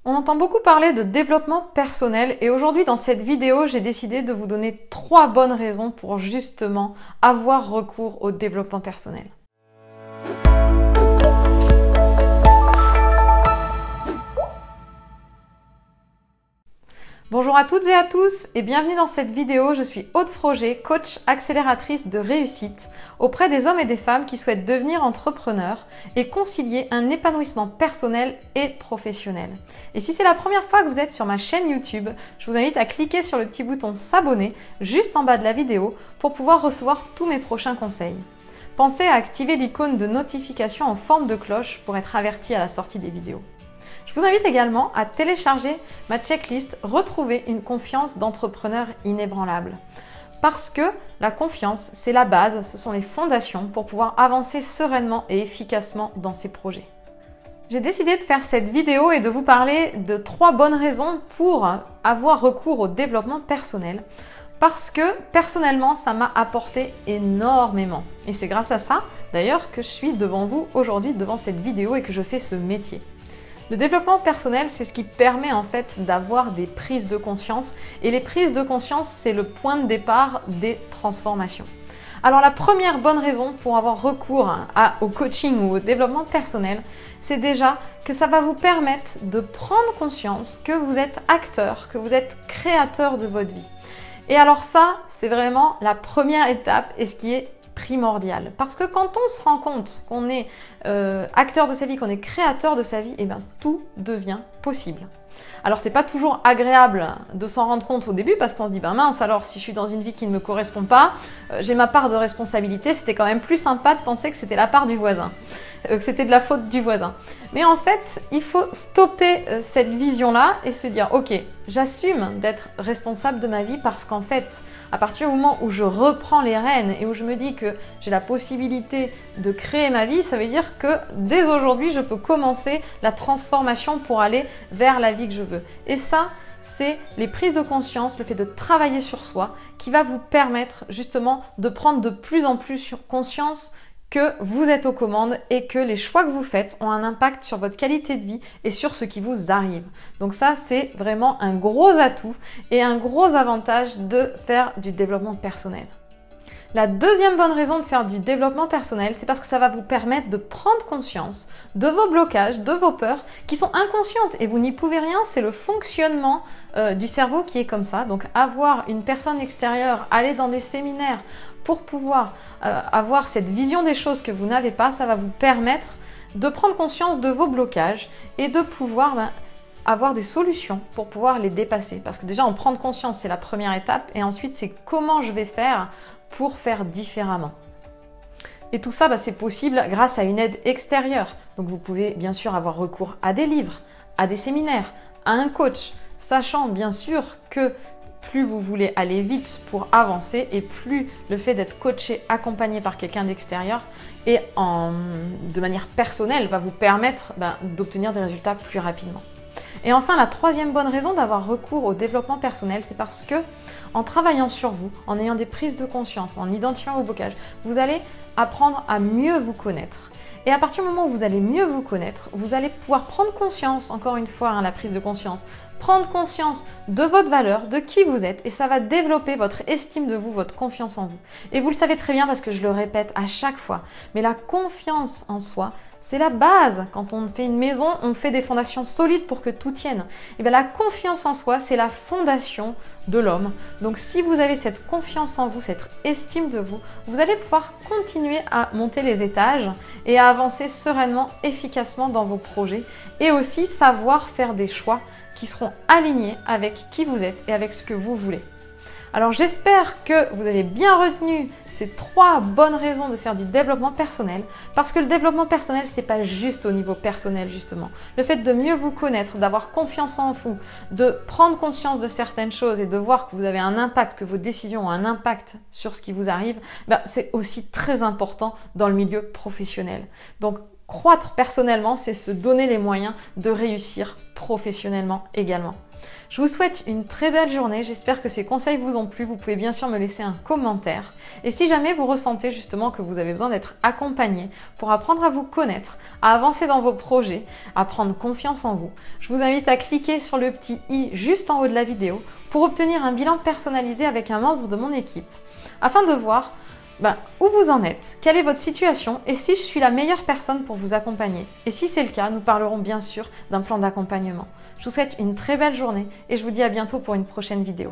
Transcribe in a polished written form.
On entend beaucoup parler de développement personnel et aujourd'hui dans cette vidéo, j'ai décidé de vous donner 3 bonnes raisons pour justement avoir recours au développement personnel. Bonjour à toutes et à tous et bienvenue dans cette vidéo. Je suis Aude Froger, coach accélératrice de réussite auprès des hommes et des femmes qui souhaitent devenir entrepreneurs et concilier un épanouissement personnel et professionnel. Et si c'est la première fois que vous êtes sur ma chaîne YouTube, je vous invite à cliquer sur le petit bouton s'abonner juste en bas de la vidéo pour pouvoir recevoir tous mes prochains conseils. Pensez à activer l'icône de notification en forme de cloche pour être averti à la sortie des vidéos. Je vous invite également à télécharger ma checklist « Retrouver une confiance d'entrepreneur inébranlable ». Parce que la confiance, c'est la base, ce sont les fondations pour pouvoir avancer sereinement et efficacement dans ses projets. J'ai décidé de faire cette vidéo et de vous parler de 3 bonnes raisons pour avoir recours au développement personnel. Parce que personnellement, ça m'a apporté énormément. Et c'est grâce à ça, d'ailleurs, que je suis devant vous aujourd'hui, devant cette vidéo et que je fais ce métier. Le développement personnel, c'est ce qui permet en fait d'avoir des prises de conscience. Et les prises de conscience, c'est le point de départ des transformations. Alors la première bonne raison pour avoir recours au coaching ou au développement personnel, c'est déjà que ça va vous permettre de prendre conscience que vous êtes acteur, que vous êtes créateur de votre vie. Et alors ça, c'est vraiment la première étape et ce qui est primordial. Parce que quand on se rend compte qu'on est acteur de sa vie, qu'on est créateur de sa vie, et bien tout devient possible. Alors c'est pas toujours agréable de s'en rendre compte au début parce qu'on se dit ben mince alors si je suis dans une vie qui ne me correspond pas, j'ai ma part de responsabilité, c'était quand même plus sympa de penser que c'était la part du voisin, que c'était de la faute du voisin. Mais en fait, il faut stopper cette vision-là et se dire ok, j'assume d'être responsable de ma vie parce qu'en fait, à partir du moment où je reprends les rênes et où je me dis que j'ai la possibilité de créer ma vie, ça veut dire que dès aujourd'hui, je peux commencer la transformation pour aller vers la vie que je veux. Et ça, c'est les prises de conscience, le fait de travailler sur soi qui va vous permettre justement de prendre de plus en plus conscience que vous êtes aux commandes et que les choix que vous faites ont un impact sur votre qualité de vie et sur ce qui vous arrive. Donc ça, c'est vraiment un gros atout et un gros avantage de faire du développement personnel. La deuxième bonne raison de faire du développement personnel, c'est parce que ça va vous permettre de prendre conscience de vos blocages, de vos peurs qui sont inconscientes et vous n'y pouvez rien, c'est le fonctionnement du cerveau qui est comme ça. Donc avoir une personne extérieure, aller dans des séminaires pour pouvoir avoir cette vision des choses que vous n'avez pas, ça va vous permettre de prendre conscience de vos blocages et de pouvoir avoir des solutions pour pouvoir les dépasser. Parce que déjà en prendre conscience, c'est la première étape et ensuite c'est comment je vais faire pour faire différemment. Et tout ça, c'est possible grâce à une aide extérieure. Donc vous pouvez bien sûr avoir recours à des livres, à des séminaires, à un coach, sachant bien sûr que plus vous voulez aller vite pour avancer et plus le fait d'être coaché, accompagné par quelqu'un d'extérieur et de manière personnelle va vous permettre d'obtenir des résultats plus rapidement. Et enfin, la troisième bonne raison d'avoir recours au développement personnel, c'est parce que en travaillant sur vous, en ayant des prises de conscience, en identifiant vos blocages, vous allez apprendre à mieux vous connaître. Et à partir du moment où vous allez mieux vous connaître, vous allez pouvoir prendre conscience, encore une fois, la prise de conscience, prendre conscience de votre valeur, de qui vous êtes, et ça va développer votre estime de vous, votre confiance en vous. Et vous le savez très bien parce que je le répète à chaque fois, mais la confiance en soi, c'est la base. Quand on fait une maison, on fait des fondations solides pour que tout tienne. Et bien la confiance en soi, c'est la fondation de l'homme. Donc si vous avez cette confiance en vous, cette estime de vous, vous allez pouvoir continuer à monter les étages et à avancer sereinement, efficacement dans vos projets et aussi savoir faire des choix qui seront alignés avec qui vous êtes et avec ce que vous voulez. Alors j'espère que vous avez bien retenu ces 3 bonnes raisons de faire du développement personnel parce que le développement personnel, c'est pas juste au niveau personnel justement. Le fait de mieux vous connaître, d'avoir confiance en vous, de prendre conscience de certaines choses et de voir que vous avez un impact, que vos décisions ont un impact sur ce qui vous arrive, c'est aussi très important dans le milieu professionnel. Donc croître personnellement, c'est se donner les moyens de réussir professionnellement également. Je vous souhaite une très belle journée, j'espère que ces conseils vous ont plu, vous pouvez bien sûr me laisser un commentaire. Et si jamais vous ressentez justement que vous avez besoin d'être accompagné pour apprendre à vous connaître, à avancer dans vos projets, à prendre confiance en vous, je vous invite à cliquer sur le petit i juste en haut de la vidéo pour obtenir un bilan personnalisé avec un membre de mon équipe, afin de voir où vous en êtes, quelle est votre situation et si je suis la meilleure personne pour vous accompagner. Et si c'est le cas, nous parlerons bien sûr d'un plan d'accompagnement. Je vous souhaite une très belle journée et je vous dis à bientôt pour une prochaine vidéo.